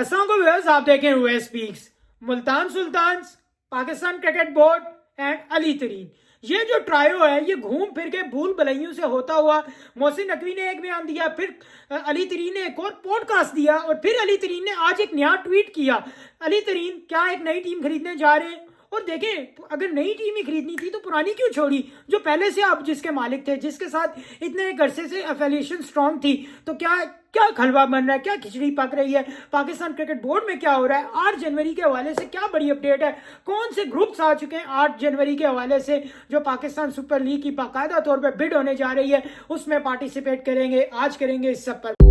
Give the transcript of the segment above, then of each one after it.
अस्सलाम वालेकुम, आप देखें हुए speaks. Multan Sultans, Pakistan cricket board and Ali Tareen, ये जो ट्रायो है ये घूम फिर के भूल भुलैयों से होता हुआ मोहसिन नकवी ने एक बयान दिया, फिर अली तरीन ने एक और पॉडकास्ट दिया और फिर अली तरीन ने आज एक नया ट्वीट किया। अली तरीन क्या एक नई टीम खरीदने जा रहे हैं? और देखें, अगर नई टीम ही खरीदनी थी तो पुरानी क्यों छोड़ी, जो पहले से आप जिसके मालिक थे, जिसके साथ इतने अरसे से एफिलिएशन स्ट्रांग थी। तो क्या क्या खलवा बन रहा है, क्या खिचड़ी पक रही है पाकिस्तान क्रिकेट बोर्ड में, क्या हो रहा है? 8 जनवरी के हवाले से क्या बड़ी अपडेट है, कौन से ग्रुप्स आ चुके हैं 8 जनवरी के हवाले से जो पाकिस्तान सुपर लीग की बाकायदा तौर पर बिड होने जा रही है, उसमें पार्टिसिपेट करेंगे। आज करेंगे इस सब पर।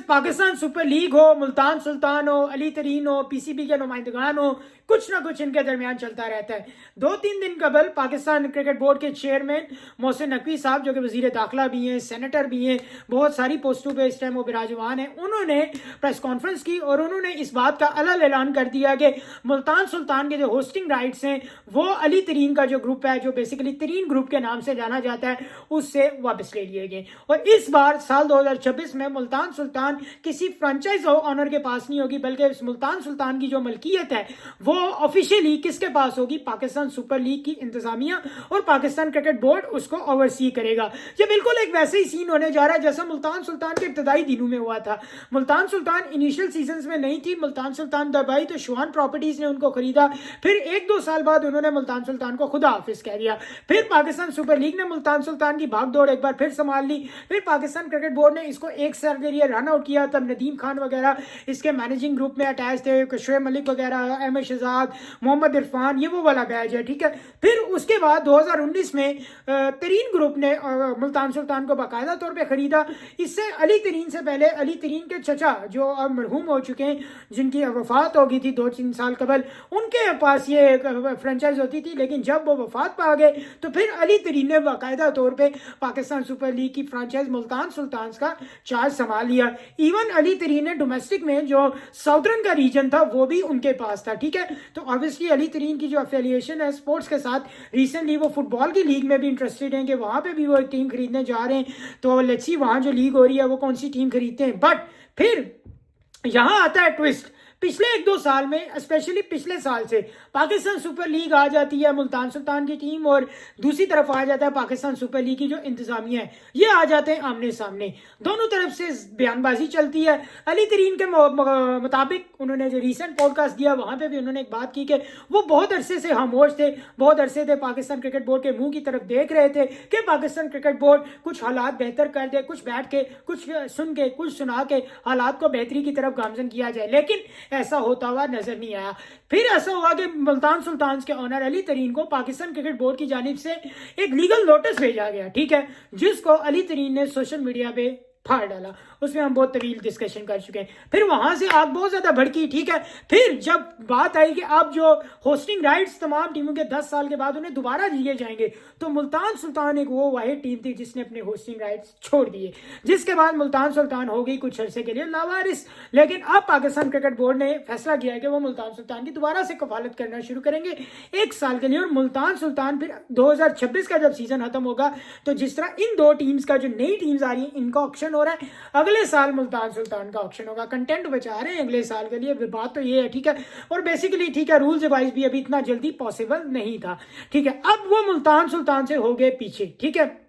पाकिस्तान सुपर लीग हो, मुल्तान सुल्तान हो, अली तरीन हो, पीसीबी के नुमाइंदगान हो, कुछ ना कुछ इनके दरमियान चलता रहता है। 2-3 दिन कबल पाकिस्तान क्रिकेट बोर्ड के चेयरमैन मोहसिन नकवी साहब, जो कि वजीर दाखिला भी हैं, सेनेटर भी हैं, बहुत सारी पोस्टों पे इस टाइम वो विराजमान है, उन्होंने प्रेस कॉन्फ्रेंस की और उन्होंने इस बात का अलग ऐलान कर दिया कि मुल्तान सुल्तान के जो होस्टिंग राइट्स हैं वो अली तरीन का जो ग्रुप है, जो बेसिकली तरीन ग्रुप के नाम से जाना जाता है, उससे वापस ले लिए गए। और इस बार साल 2026 में मुल्तान सुल्तान किसी फ्रेंचाइज ऑनर के पास नहीं होगी, बल्कि इस मुल्तान सुल्तान की जो मलकियत है वो ऑफिशियली किसके पास होगी? पाकिस्तान सुपर लीग की इंतजामिया और पाकिस्तान क्रिकेट बोर्ड उसको ओवरसी करेगा। ये बिल्कुल एक वैसे ही सीन होने जा रहा है जैसा मुल्तान सुल्तान के इब्तदाई दिनों में हुआ था। मुल्तान सुल्तान इनिशियल सीजन में नहीं थी, मुल्तान सुल्तान दबाई तो शुआन प्रॉपर्टीज ने उनको खरीदा, फिर 1-2 साल बाद उन्होंने मुल्तान सुल्तान को खुदा हाफिज कह दिया, फिर पाकिस्तान सुपर लीग ने मुल्तान सुल्तान की भागदौड़ एक बार फिर संभाल ली, फिर पाकिस्तान क्रिकेट बोर्ड ने इसको एक साल के लिए रन आउट किया। तब नदीम खान वगैरह इसके मैनेजिंग ग्रुप में अटैच थे, शोएब मलिक वगैरह, अहमद शहजाद, मोहम्मद इरफान, ये वो वाला बैच है, ठीक है। फिर उसके बाद 2019 में तरीन ग्रुप ने मुल्तान सुल्तान को बाकायदा तौर पे खरीदा। इससे अली तरीन से पहले अली तरीन के चचा जो अब मरहूम हो चुके हैं, जिनकी वफात हो गई थी 2-3 साल कबल, उनके पास ये फ्रेंचाइज होती थी, लेकिन जब वो वफात पा गए तो फिर अली तरीन ने बाकायदा तौर पे पाकिस्तान सुपर लीग की फ्रेंचाइज मुल्तान सुल्तान का चार्ज संभाल लिया। इवन अली तरीन ने डोमेस्टिक में जो साउथर्न का रीजन था वो भी उनके पास था, ठीक है। तो ऑब्वियसली अली तरीन की जो एफिलिएशन है स्पोर्ट्स के साथ, रिसेंटली वो फुटबॉल की लीग में भी इंटरेस्टेड हैं कि वहां पे भी वो एक टीम खरीदने जा रहे हैं। तो लेट्स सी वहां जो लीग हो रही है वो कौन सी टीम खरीदते हैं। बट फिर यहां आता है ट्विस्ट। पिछले 1-2 साल में, स्पेशली पिछले साल से, पाकिस्तान सुपर लीग आ जाती है मुल्तान सुल्तान की टीम और दूसरी तरफ आ जाता है पाकिस्तान सुपर लीग की जो इंतजामिया है, ये आ जाते हैं आमने सामने, दोनों तरफ से बयानबाजी चलती है। अली तरीन के मुताबिक उन्होंने जो रीसेंट पॉडकास्ट दिया वहां पे भी उन्होंने एक बात की कि वो बहुत अरसे से खामोश थे, बहुत अरसे से पाकिस्तान क्रिकेट बोर्ड के मुंह की तरफ देख रहे थे कि पाकिस्तान क्रिकेट बोर्ड कुछ हालात बेहतर कर दे, कुछ बैठ के, कुछ सुन के, कुछ सुना के हालात को बेहतरी की तरफ गामजन किया जाए, लेकिन ऐसा होता हुआ नजर नहीं आया। फिर ऐसा हुआ कि मुल्तान सुल्तान के ओनर अली तरीन को पाकिस्तान क्रिकेट बोर्ड की जानिब से एक लीगल नोटिस भेजा गया, ठीक है, जिसको अली तरीन ने सोशल मीडिया पे फाड़ डाला। उसमें हम बहुत तवील डिस्कशन कर चुके हैं। फिर वहां से आग बहुत ज्यादा भड़की, ठीक है। फिर जब बात आई कि अब जो होस्टिंग राइट्स तमाम टीमों के 10 साल के बाद उन्हें दोबारा दिए जाएंगे, तो मुल्तान सुल्तान एक वो वाहिद टीम थी जिसने अपने होस्टिंग राइट्स छोड़ दिए, जिसके बाद मुल्तान सुल्तान हो गई कुछ अरसे के लिए लावारिस। लेकिन अब पाकिस्तान क्रिकेट बोर्ड ने फैसला किया कि वो मुल्तान सुल्तान की दोबारा से कफालत करना शुरू करेंगे 1 साल के लिए। और मुल्तान सुल्तान फिर 2026 का जब सीजन खत्म होगा तो जिस तरह इन 2 टीम्स का, जो नई टीम्स आ रही है, इनका ऑक्शन हो रहा है, अगले साल मुल्तान सुल्तान का ऑक्शन होगा। कंटेंट बचा रहे हैं अगले साल के लिए, बात तो ये है, ठीक है। और बेसिकली ठीक है, रूल्स वाइज भी अभी इतना जल्दी पॉसिबल नहीं था, ठीक है। अब वो मुल्तान सुल्तान से हो गए पीछे, ठीक है।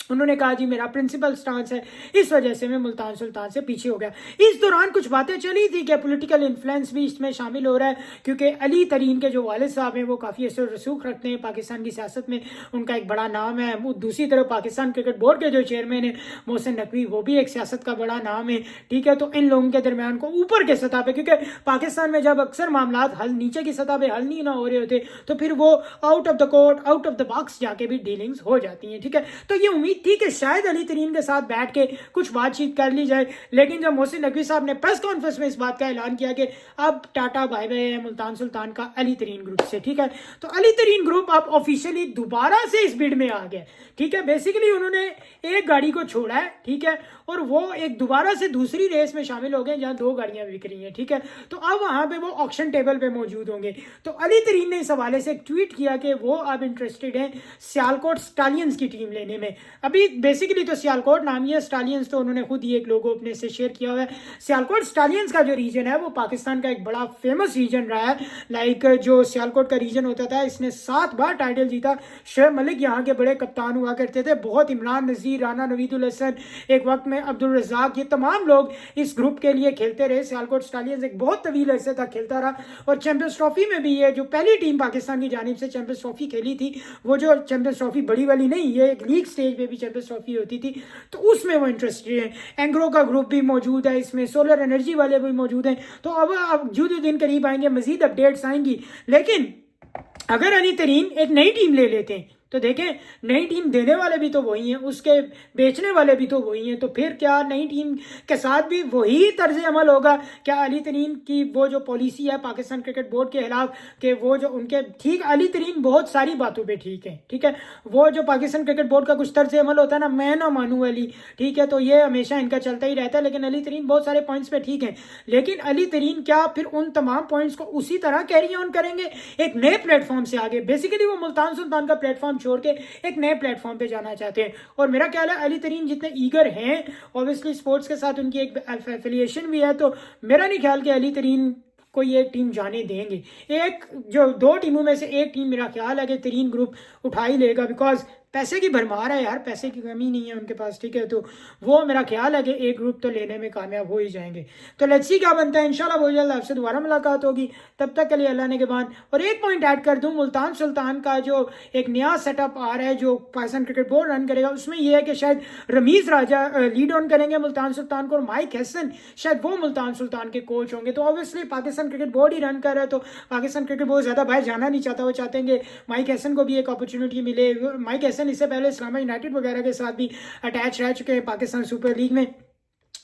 उन्होंने कहा जी मेरा प्रिंसिपल स्टांस है, इस वजह से मैं मुल्तान सुल्तान से पीछे हो गया। इस दौरान कुछ बातें चली थी कि पॉलिटिकल इन्फ्लुएंस भी इसमें शामिल हो रहा है, क्योंकि अली तरीन के जो वालिद साहब हैं वो काफ़ी असर रसूख रखते हैं पाकिस्तान की सियासत में, उनका एक बड़ा नाम है। दूसरी तरफ पाकिस्तान क्रिकेट बोर्ड के जो चेयरमैन है मोहसिन नकवी, वो भी एक सियासत का बड़ा नाम है, ठीक है। तो इन लोगों के दरमियान को ऊपर के सतह पर, क्योंकि पाकिस्तान में जब अक्सर मामला हल नीचे की सतह पर हल नहीं ना हो रहे होते, तो फिर वो out of the court, out of the box जाके भी डीलिंग्स हो जाती हैं, ठीक है। तो ये उम्मीद थी कि शायद अली तरीन के साथ बैठ के कुछ बातचीत कर ली जाए, लेकिन जब मोहसिन नकवी साहब ने प्रेस कॉन्फ्रेंस में इस बात का ऐलान किया कि अब टाटा बाय बाय है मुल्तान सुल्तान का अली तरीन ग्रुप से, ठीक है। तो अली तरीन ग्रुप अब ऑफिशियली दोबारा से इस बिड में आ गया, ठीक है। बेसिकली उन्होंने एक गाड़ी को छोड़ा है, ठीक है, और वो एक दोबारा से दूसरी रेस में शामिल हो गए जहां 2 गाड़ियां बिक रही हैं, ठीक है। तो अब वहां पे वो ऑक्शन टेबल पे मौजूद होंगे। तो अली तरीन ने इस हवाले से एक ट्वीट किया कि वो अब इंटरेस्टेड हैं सियालकोट स्टालियंस की टीम लेने में। अभी बेसिकली तो सियालकोट नाम ही है, स्टालियंस तो उन्होंने खुद ही एक लोगो अपने से शेयर किया हुआ है। सियालकोट स्टालियंस का जो रीजन है वो पाकिस्तान का एक बड़ा फेमस रीजन रहा है। लाइक जो सियालकोट का रीजन होता था, इसने 7 बार टाइटल जीता। शोएब मलिक यहाँ के बड़े कप्तान हुआ करते थे, बहुत इमरान नज़ीर, राना नवीदुल हसन, एक वक्त में अब्दुल रज़ाक, ये तमाम लोग इस ग्रुप के लिए खेलते रहे। सियालकोट स्टालियंस एक बहुत तवील अरसे तक खेलता रहा और चैंपियंस ट्रॉफी में भी ये जो पहली टीम पाकिस्तान की जानिब से चैंपियंस ट्रॉफी खेली थी, वो जो चैंपियंस ट्रॉफी बड़ी वाली नहीं, ये एक लीग स्टेज पे भी चैंपियंस ट्रॉफी होती थी, तो उसमें वो इंटरेस्टेड है। एंग्रो का ग्रुप भी मौजूद है इसमें, सोलर एनर्जी वाले भी मौजूद हैं। तो अब जो दिन करीब आएंगे मजीद अपडेट्स आएंगी। लेकिन अगर अली तरीन एक नई टीम ले लेते हैं तो देखें, नई टीम देने वाले भी तो वही हैं, उसके बेचने वाले भी तो वही हैं, तो फिर क्या नई टीम के साथ भी वही तर्ज अमल होगा? क्या अली तरीन की वो जो पॉलिसी है पाकिस्तान क्रिकेट बोर्ड के खिलाफ, कि वो जो उनके ठीक, अली तरीन बहुत सारी बातों पे ठीक है, ठीक है, वो जो पाकिस्तान क्रिकेट बोर्ड का कुछ तर्ज अमल होता है ना, मैं ना मानूँ अली, ठीक है, तो ये हमेशा इनका चलता ही रहता है। लेकिन अली तरीन बहुत सारे पॉइंट्स पे ठीक है, लेकिन अली तरीन क्या फिर उन तमाम पॉइंट्स को उसी तरह कैरी ऑन करेंगे एक नए प्लेटफॉर्म से आगे? बेसिकली वो मुल्तान सुल्तान का प्लेटफॉर्म छोड़ के एक नए प्लेटफॉर्म पे जाना चाहते हैं। और मेरा ख्याल है अली तरीन जितने ईगर हैं, ऑब्वियसली स्पोर्ट्स के साथ उनकी एक एफिलिएशन भी है, तो मेरा नहीं ख्याल कि अली तरीन कोई एक टीम जाने देंगे। एक जो 2 टीमों में से एक टीम मेरा ख्याल है कि तरीन ग्रुप उठा ही लेगा, बिकॉज पैसे की भरमार है यार, पैसे की कमी नहीं है उनके पास, ठीक है, तो वो मेरा ख्याल है कि एक ग्रुप तो लेने में कामयाब हो ही जाएंगे। तो लेट्स सी क्या बनता है। इंशाल्लाह बहुत जल्द आपसे दोबारा मुलाकात होगी, तब तक के लिए अल्लाह ने के बाद। और एक पॉइंट ऐड कर दूं, मुल्तान सुल्तान का जो एक नया सेटअप आ रहा है जो पाकिस्तान क्रिकेट बोर्ड रन करेगा, उसमें यह है कि शायद रमीज राजा लीड ऑन करेंगे मुल्तान सुल्तान को, और माइक हसन शायद वो मुल्तान सुल्तान के कोच होंगे। तो ऑब्वियसली पाकिस्तान क्रिकेट बोर्ड ही रन कर रहा है, तो पाकिस्तान क्रिकेट बोर्ड ज़्यादा बाहर जाना नहीं चाहता, वो चाहते हैं कि माइक हसन को भी एक अपॉर्चुनिटी मिले। माइक हसन इससे पहले इस्लामा यूनाइटेड वगैरह के साथ भी अटैच रह चुके हैं पाकिस्तान सुपर लीग में।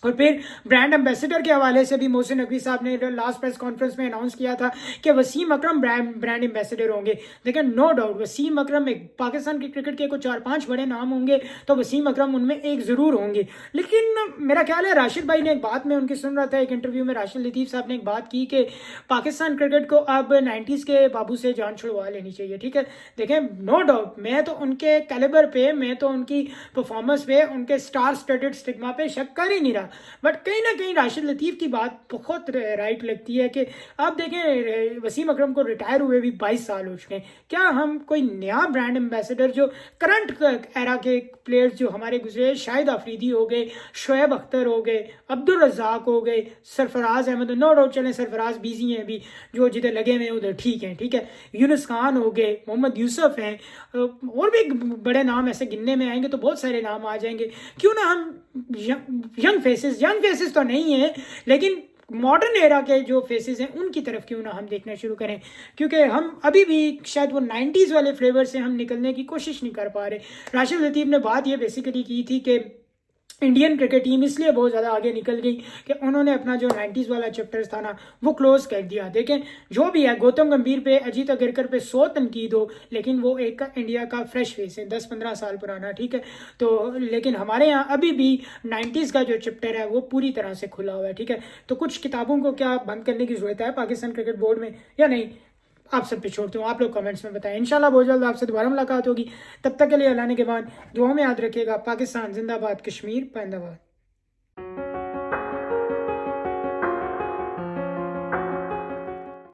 और फिर ब्रांड एम्बेसडर के हवाले से भी मोहसिन नकवी साहब ने लास्ट प्रेस कॉन्फ्रेंस में अनाउंस किया था कि वसीम अकरम ब्रांड एम्बेसडर होंगे। देखिए नो डाउट वसीम अकरम एक पाकिस्तान की क्रिकेट के कुछ 4-5 बड़े नाम होंगे, तो वसीम अकरम उनमें एक ज़रूर होंगे। लेकिन मेरा ख्याल है राशिद भाई ने एक बात में उनकी सुन रहा था, एक इंटरव्यू में राशिद लतीफ़ साहब ने एक बात की कि पाकिस्तान क्रिकेट को अब 90s के बाबू से जान छुड़वा लेनी चाहिए, ठीक है। देखें नो डाउट मैं तो उनके कैलिबर पे, मैं तो उनकी परफॉर्मेंस पे, उनके स्टार स्टडेड स्टिग्मा पे शक कर ही नहीं रहा, बट कहीं ना कहीं राशिद लतीफ़ की बात बहुत राइट लगती है कि आप देखें वसीम अकरम को रिटायर हुए भी 22 साल हो चुके हैं। क्या हम कोई नया ब्रांड एम्बेसडर जो करंट एरा के प्लेयर्स जो हमारे गुजरे, शाहिद आफरीदी हो गए, शोएब अख्तर हो गए, अब्दुल रज़ाक हो गए, सरफराज अहमद, नो डाउट चलें सरफराज बिजी हैं अभी, जो जिधर लगे हुए हैं उधर ठीक है, ठीक है, यूनुस खान हो गए, मोहम्मद यूसुफ हैं, और भी बड़े नाम ऐसे गिनने में आएंगे तो बहुत सारे नाम आ जाएंगे। क्यों ना हम यंग फेसेस तो नहीं है, लेकिन मॉडर्न एरा के जो फेसेस हैं उनकी तरफ क्यों ना हम देखना शुरू करें, क्योंकि हम अभी भी शायद वो 90s वाले फ्लेवर से हम निकलने की कोशिश नहीं कर पा रहे। राशिद लतीफ़ ने बात ये बेसिकली की थी कि इंडियन क्रिकेट टीम इसलिए बहुत ज़्यादा आगे निकल गई कि उन्होंने अपना जो 90s वाला चैप्टर था ना वो क्लोज कर दिया। देखें जो भी है, गौतम गंभीर पे, अजीत अगरकर पे 100 तनकीद हो, लेकिन वो एक इंडिया का फ्रेश फेस है, 10-15 साल पुराना, ठीक है। तो लेकिन हमारे यहाँ अभी भी 90s का जो चैप्टर है वो पूरी तरह से खुला हुआ है, ठीक है। तो कुछ किताबों को क्या बंद करने की ज़रूरत है पाकिस्तान क्रिकेट बोर्ड में या नहीं, आप सब पे छोड़ती हूँ, आप लोग कमेंट्स में बताएं। इंशाल्लाह बहुत जल्द आपसे दोबारा मुलाकात होगी, तब तक के लिए अल्लाह ने के बाद दुआ में याद रखिएगा। पाकिस्तान जिंदाबाद, कश्मीर पाइंदाबाद।